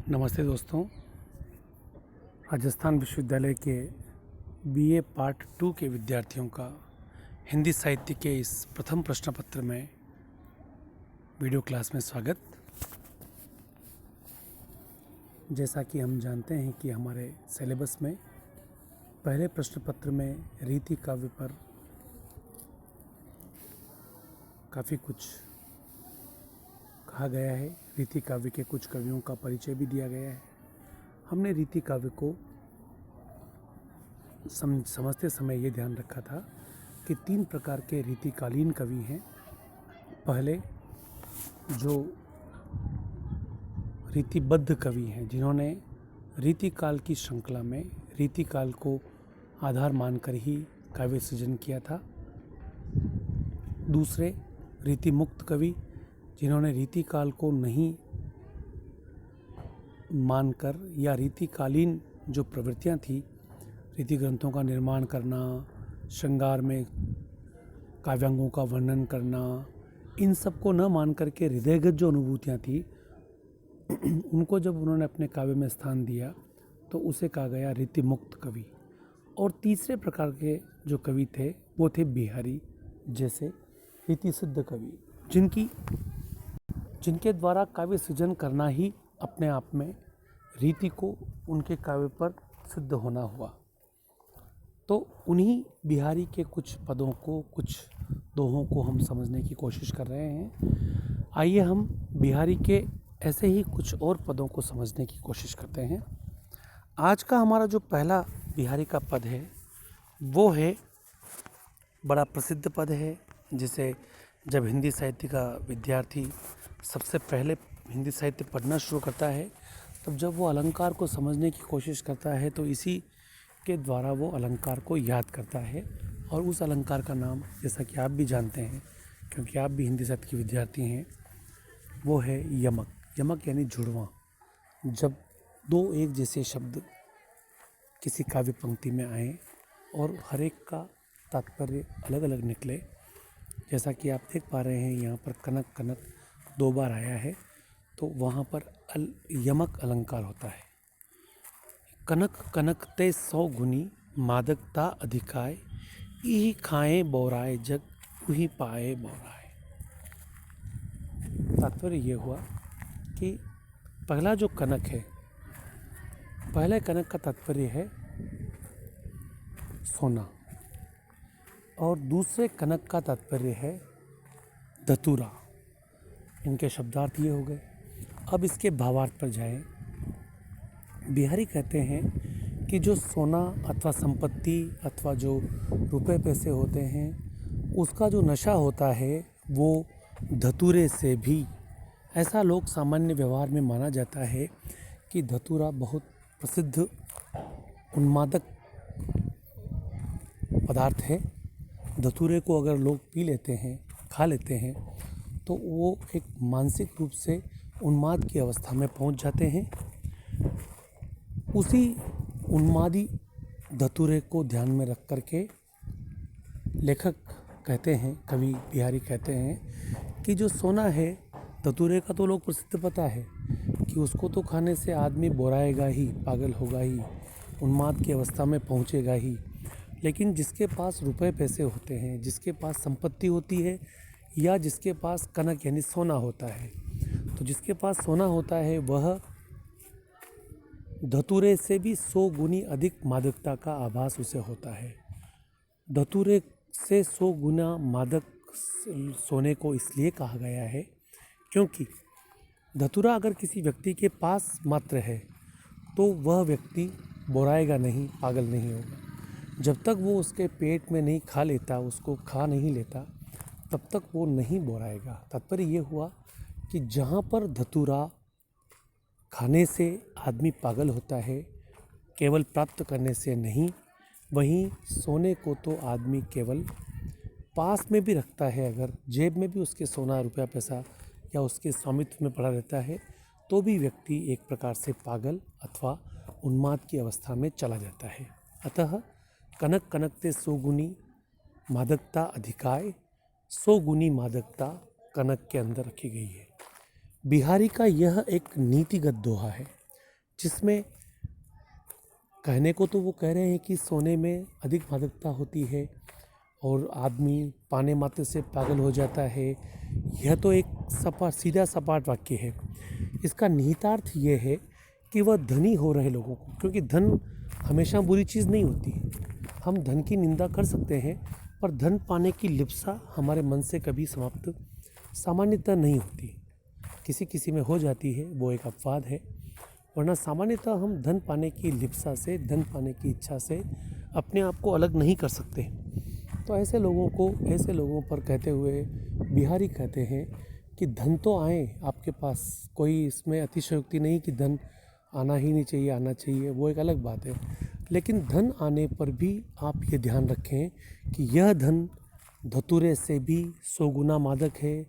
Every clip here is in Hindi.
नमस्ते दोस्तों। राजस्थान विश्वविद्यालय के बीए पार्ट 2 के विद्यार्थियों का हिंदी साहित्य के इस प्रथम प्रश्न पत्र में वीडियो क्लास में स्वागत। जैसा कि हम जानते हैं कि हमारे सिलेबस में पहले प्रश्न पत्र में रीति काव्य पर काफ़ी कुछ कहा गया है। रीति काव्य के कुछ कवियों का परिचय भी दिया गया है। हमने रीति काव्य को समझते समय ये ध्यान रखा था कि 3 प्रकार के रीतिकालीन कवि हैं। पहले जो रीतिबद्ध कवि हैं, जिन्होंने रीतिकाल की श्रृंखला में रीतिकाल को आधार मानकर ही काव्य सृजन किया था। दूसरे रीतिमुक्त कवि, जिन्होंने रीतिकाल को नहीं मानकर या रीतिकालीन जो प्रवृत्तियां थी, रीति ग्रंथों का निर्माण करना, श्रृंगार में काव्यांगों का वर्णन करना, इन सब को न मान करके हृदयगत जो अनुभूतियां थी उनको जब उन्होंने अपने काव्य में स्थान दिया तो उसे कहा गया रीतिमुक्त कवि। और तीसरे प्रकार के जो कवि थे वो थे बिहारी जैसे रीति सिद्ध कवि, जिनके द्वारा काव्य सृजन करना ही अपने आप में रीति को उनके काव्य पर सिद्ध होना हुआ। तो उन्हीं बिहारी के कुछ पदों को, कुछ दोहों को हम समझने की कोशिश कर रहे हैं। आइए हम बिहारी के ऐसे ही कुछ और पदों को समझने की कोशिश करते हैं। आज का हमारा जो पहला बिहारी का पद है वो है, बड़ा प्रसिद्ध पद है, जिसे जब हिंदी साहित्य का विद्यार्थी सबसे पहले हिंदी साहित्य पढ़ना शुरू करता है, तब जब वो अलंकार को समझने की कोशिश करता है तो इसी के द्वारा वो अलंकार को याद करता है। और उस अलंकार का नाम, जैसा कि आप भी जानते हैं क्योंकि आप भी हिंदी साहित्य के विद्यार्थी हैं, वो है यमक। यमक यानी जुड़वां। जब दो एक जैसे शब्द किसी काव्य पंक्ति में आए और हर एक का तात्पर्य अलग अलग निकले, जैसा कि आप देख पा रहे हैं यहाँ पर कनक कनक 2 बार आया है, तो वहाँ पर यमक अलंकार होता है। कनक कनक ते 100 गुनी, मादकता अधिकाय, इही खाए बोराए जग, उही पाए बोराए। तात्पर्य ये हुआ कि पहला जो कनक है, पहले कनक का तात्पर्य है सोना, और दूसरे कनक का तात्पर्य है धतूरा। इनके शब्दार्थ ये हो गए। अब इसके भावार्थ पर जाएं। बिहारी कहते हैं कि जो सोना अथवा संपत्ति अथवा जो रुपए पैसे होते हैं, उसका जो नशा होता है वो धतूरे से भी। ऐसा लोग सामान्य व्यवहार में माना जाता है कि धतूरा बहुत प्रसिद्ध उन्मादक पदार्थ है। धतूरे को अगर लोग पी लेते हैं, खा लेते हैं, तो वो एक मानसिक रूप से उन्माद की अवस्था में पहुंच जाते हैं। उसी उन्मादी धतूरे को ध्यान में रख करके लेखक कहते हैं, कवि बिहारी कहते हैं कि जो सोना है, धतूरे का तो लोग प्रसिद्ध पता है कि उसको तो खाने से आदमी बोराएगा ही, पागल होगा ही, उन्माद की अवस्था में पहुंचेगा ही। लेकिन जिसके पास रुपए पैसे होते हैं, जिसके पास संपत्ति होती है, या जिसके पास कनक यानी सोना होता है, तो जिसके पास सोना होता है वह धतूरे से भी 100 गुनी अधिक मादकता का आभास उसे होता है। धतूरे से 100 गुना मादक सोने को इसलिए कहा गया है क्योंकि धतूरा अगर किसी व्यक्ति के पास मात्र है तो वह व्यक्ति बोराएगा नहीं, पागल नहीं होगा। जब तक वो उसके पेट में नहीं खा लेता, उसको खा नहीं लेता, तब तक वो नहीं बोराएगा। तात्पर्य ये हुआ कि जहाँ पर धतूरा खाने से आदमी पागल होता है, केवल प्राप्त करने से नहीं, वहीं सोने को तो आदमी केवल पास में भी रखता है, अगर जेब में भी उसके सोना रुपया पैसा या उसके स्वामित्व में पड़ा रहता है, तो भी व्यक्ति एक प्रकार से पागल अथवा उन्माद की अवस्था में चला जाता है। अतः कनक कनकते 100 गुनी, मादकता अधिकाय, 100 गुनी मादकता कनक के अंदर रखी गई है। बिहारी का यह एक नीतिगत दोहा है। जिसमें कहने को तो वो कह रहे हैं कि सोने में अधिक मादकता होती है और आदमी पाने मात्र से पागल हो जाता है। यह तो एक सीधा सपाट वाक्य है। इसका निहितार्थ ये है कि वह धनी हो रहे लोगों को, क्योंकि धन हमेशा बुरी चीज़ नहीं होती है। हम धन की निंदा कर सकते हैं, पर धन पाने की लिप्सा हमारे मन से कभी समाप्त सामान्यतः नहीं होती। किसी किसी में हो जाती है, वो एक अपवाद है, वरना सामान्यतः हम धन पाने की लिप्सा से, धन पाने की इच्छा से अपने आप को अलग नहीं कर सकते। तो ऐसे लोगों पर कहते हुए बिहारी कहते हैं कि धन तो आए आपके पास, कोई इसमें अतिशयोक्ति नहीं कि धन आना ही नहीं चाहिए, आना चाहिए, वो एक अलग बात है। लेकिन धन आने पर भी आप ये ध्यान रखें कि यह धन धतूरे से भी 100 गुना मादक है।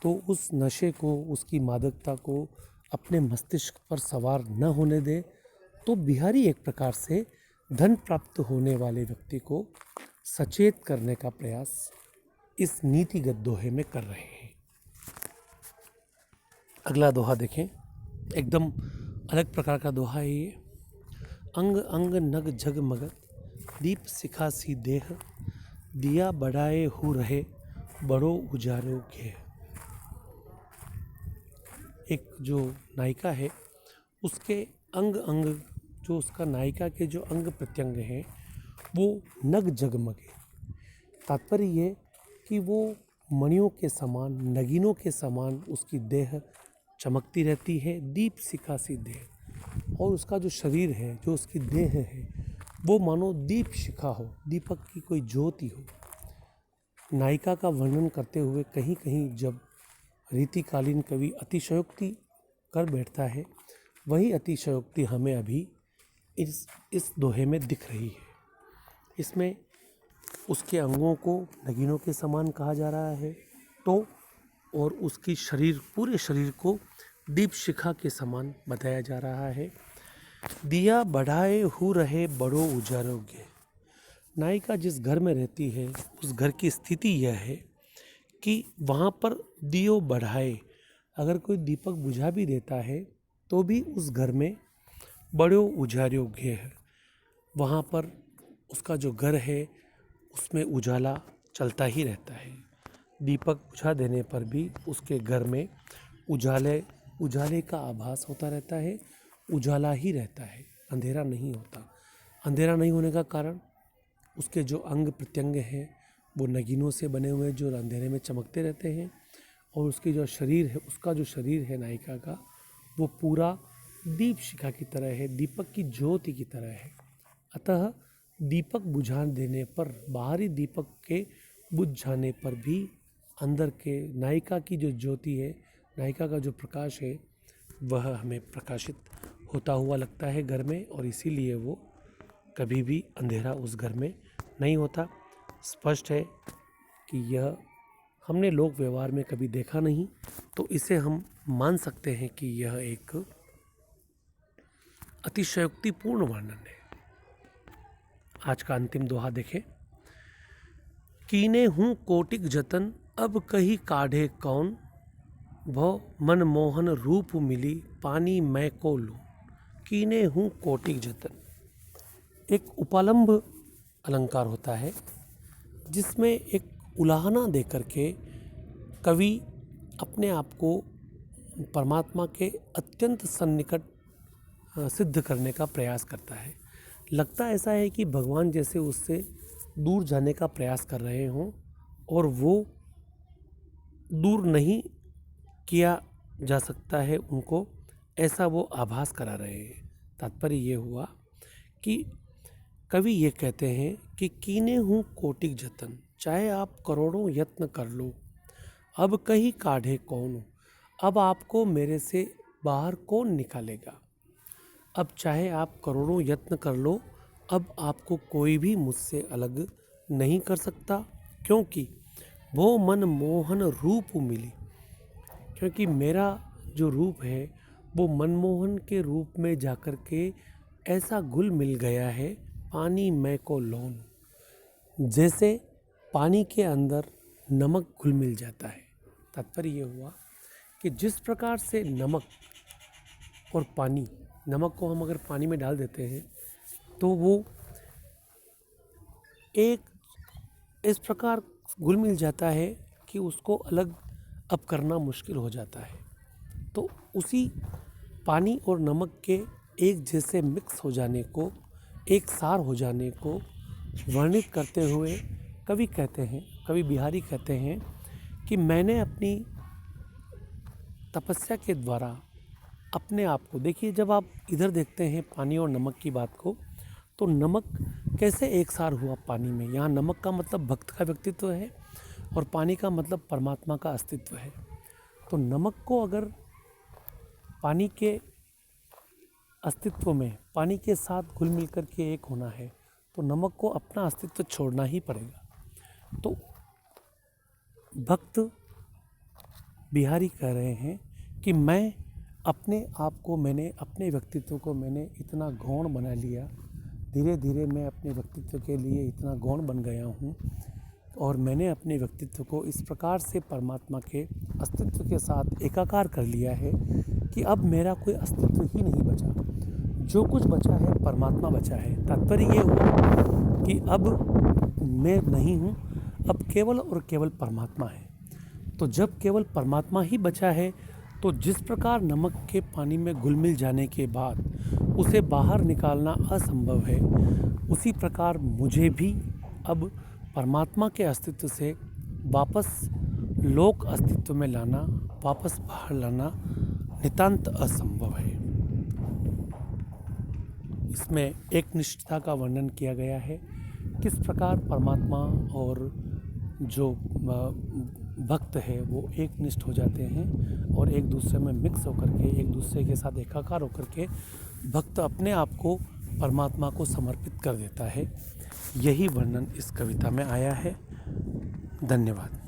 तो उस नशे को, उसकी मादकता को अपने मस्तिष्क पर सवार न होने दे। तो बिहारी एक प्रकार से धन प्राप्त होने वाले व्यक्ति को सचेत करने का प्रयास इस नीतिगत दोहे में कर रहे हैं। अगला दोहा देखें, एकदम अलग प्रकार का दोहा है ये। अंग अंग नग झगमगत, दीप शिखा सी देह, दिया बढ़ाए हु रहे, बड़ो उजारो घेह। एक जो नायिका है उसके अंग अंग, जो उसका नायिका के जो अंग प्रत्यंग हैं वो नग जगमगे। तात्पर्य ये कि वो मणियों के समान, नगीनों के समान उसकी देह चमकती रहती है, दीप शिखा सी देह। और उसका जो शरीर है, जो उसकी देह है, वो मानो दीप शिखा हो, दीपक की कोई ज्योति हो। नायिका का वर्णन करते हुए कहीं कहीं जब रीतिकालीन कवि अतिशयोक्ति कर बैठता है, वही अतिशयोक्ति हमें अभी इस दोहे में दिख रही है। इसमें उसके अंगों को नगीनों के समान कहा जा रहा है, तो और उसकी शरीर, पूरे शरीर को दीप शिखा के समान बताया जा रहा है। दिया बढ़ाए हु रहे, बड़ो उजारोगे। नायिका जिस घर में रहती है उस घर की स्थिति यह है कि वहाँ पर दियो बढ़ाए, अगर कोई दीपक बुझा भी देता है तो भी उस घर में बड़ो उजारोगे है। वहाँ पर उसका जो घर है उसमें उजाला चलता ही रहता है। दीपक बुझा देने पर भी उसके घर में उजाले का आभास होता रहता है, उजाला ही रहता है, अंधेरा नहीं होता। अंधेरा नहीं होने का कारण उसके जो अंग प्रत्यंग हैं वो नगीनों से बने हुए, जो अंधेरे में चमकते रहते हैं। और उसकी जो शरीर है, उसका जो शरीर है नायिका का, वो पूरा दीप शिखा की तरह है, दीपक की ज्योति की तरह है। अतः दीपक बुझा देने पर, बाहरी दीपक के बुझ जाने पर भी अंदर के नायिका की जो ज्योति है, नायिका का जो प्रकाश है, वह हमें प्रकाशित होता हुआ लगता है घर में। और इसीलिए वो कभी भी अंधेरा उस घर में नहीं होता। स्पष्ट है कि यह हमने लोक व्यवहार में कभी देखा नहीं, तो इसे हम मान सकते हैं कि यह एक अतिशयोक्तिपूर्ण वर्णन है। आज का अंतिम दोहा देखें। कीने हूँ कोटिक जतन, अब कही काढ़े कौन, भव मनमोहन रूप मिली, पानी मैं को लूं। कीने हूँ कोटिक जतन एक उपालंब अलंकार होता है, जिसमें एक उलाहना दे करके कवि अपने आप को परमात्मा के अत्यंत सन्निकट सिद्ध करने का प्रयास करता है। लगता ऐसा है कि भगवान जैसे उससे दूर जाने का प्रयास कर रहे हों, और वो दूर नहीं किया जा सकता है उनको, ऐसा वो आभास करा रहे हैं। तात्पर्य ये हुआ कि कवि ये कहते हैं कि कीने हूँ कोटिक जतन, चाहे आप करोड़ों यत्न कर लो, अब कहीं काढ़े कौन, अब आपको मेरे से बाहर कौन निकालेगा। अब चाहे आप करोड़ों यत्न कर लो, अब आपको कोई भी मुझसे अलग नहीं कर सकता, क्योंकि वो मन मोहन रूप मिली, क्योंकि मेरा जो रूप है वो मनमोहन के रूप में जाकर के ऐसा घुल मिल गया है, पानी मैं को लौन, जैसे पानी के अंदर नमक घुल मिल जाता है। तात्पर्य ये हुआ कि जिस प्रकार से नमक और पानी नमक को हम अगर पानी में डाल देते हैं तो वो एक इस प्रकार घुल मिल जाता है कि उसको अलग अब करना मुश्किल हो जाता है। तो उसी पानी और नमक के एक जैसे मिक्स हो जाने को, एक सार हो जाने को वर्णित करते हुए कवि बिहारी कहते हैं कि मैंने अपनी तपस्या के द्वारा अपने आप को, देखिए जब आप इधर देखते हैं पानी और नमक की बात को, तो नमक कैसे एक सार हुआ पानी में। यहाँ नमक का मतलब भक्त का व्यक्तित्व है और पानी का मतलब परमात्मा का अस्तित्व है। तो नमक को अगर पानी के अस्तित्व में पानी के साथ घुल मिल कर के एक होना है तो नमक को अपना अस्तित्व छोड़ना ही पड़ेगा। तो भक्त बिहारी कह रहे हैं कि मैं अपने आप को, मैंने अपने व्यक्तित्व को मैंने इतना गौण बना लिया, धीरे धीरे मैं अपने व्यक्तित्व के लिए इतना गौण बन गया हूँ और मैंने अपने व्यक्तित्व को इस प्रकार से परमात्मा के अस्तित्व के साथ एकाकार कर लिया है कि अब मेरा कोई अस्तित्व ही नहीं बचा। जो कुछ बचा है परमात्मा बचा है। तात्पर्य ये हुआ कि अब मैं नहीं हूँ, अब केवल और केवल परमात्मा है। तो जब केवल परमात्मा ही बचा है तो जिस प्रकार नमक के पानी में घुल मिल जाने के बाद उसे बाहर निकालना असंभव है, उसी प्रकार मुझे भी अब परमात्मा के अस्तित्व से वापस लोक अस्तित्व में लाना, वापस बाहर लाना नितांत असंभव है। इसमें एक निष्ठता का वर्णन किया गया है, किस प्रकार परमात्मा और जो भक्त है वो एक निष्ठ हो जाते हैं और एक दूसरे में मिक्स होकर के, एक दूसरे के साथ एकाकार होकर के भक्त अपने आप को परमात्मा को समर्पित कर देता है। यही वर्णन इस कविता में आया है। धन्यवाद।